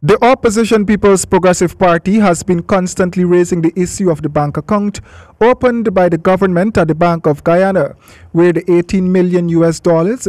The opposition People's Progressive Party has been constantly raising the issue of the bank account opened by the government at the Bank of Guyana, where the $18 million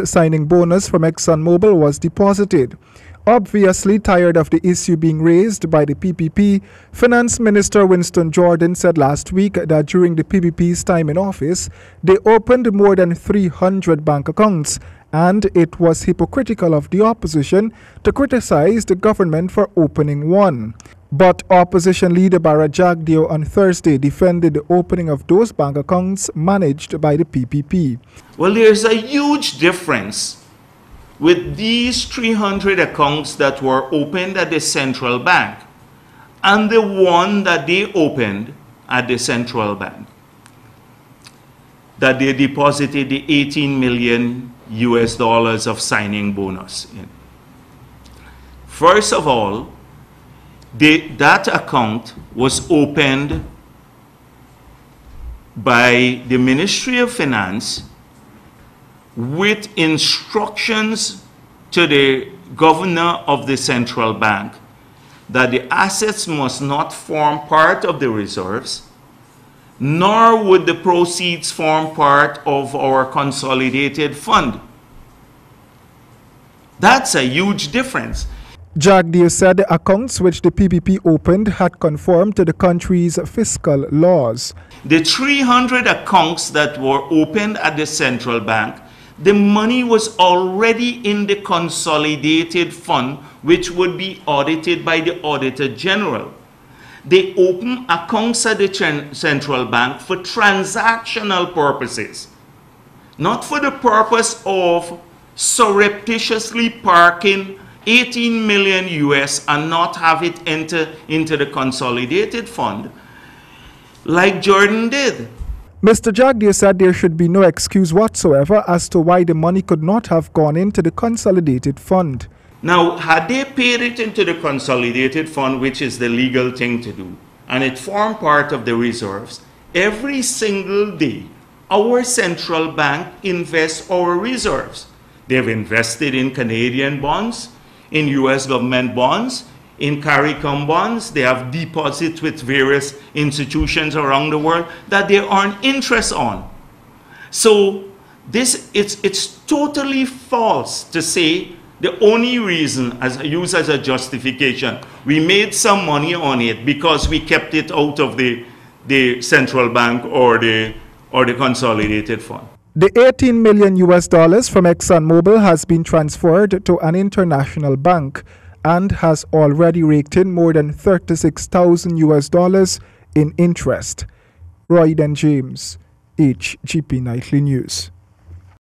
signing bonus from ExxonMobil was deposited. Obviously tired of the issue being raised by the PPP, Finance Minister Winston Jordan said last week that during the PPP's time in office, they opened more than 300 bank accounts, and it was hypocritical of the opposition to criticize the government for opening one. But opposition leader Jagdeo on Thursday defended the opening of those bank accounts managed by the PPP. Well, there's a huge difference with these 300 accounts that were opened at the central bank and the one that they opened at the central bank, that they deposited the $18 million of signing bonus in. First of all, that account was opened by the Ministry of Finance with instructions to the governor of the central bank that the assets must not form part of the reserves, nor would the proceeds form part of our consolidated fund. That's a huge difference. Jagdeo said the accounts which the PPP opened had conformed to the country's fiscal laws. The 300 accounts that were opened at the central bank, the money was already in the consolidated fund, which would be audited by the Auditor General. They open accounts at the central bank for transactional purposes, not for the purpose of surreptitiously parking $18 million and not have it enter into the consolidated fund like Jordan did. Mr. Jagdeo said there should be no excuse whatsoever as to why the money could not have gone into the consolidated fund. Now, had they paid it into the consolidated fund, which is the legal thing to do, and it formed part of the reserves, every single day, our central bank invests our reserves. They've invested in Canadian bonds, in US government bonds, in CARICOM bonds. They have deposits with various institutions around the world that they earn interest on. So it's totally false to say the only reason, used as a justification, we made some money on it because we kept it out of the central bank or the consolidated fund. The $18 million from ExxonMobil has been transferred to an international bank and has already raked in more than $36,000 in interest. Roy and James, HGP Nightly News.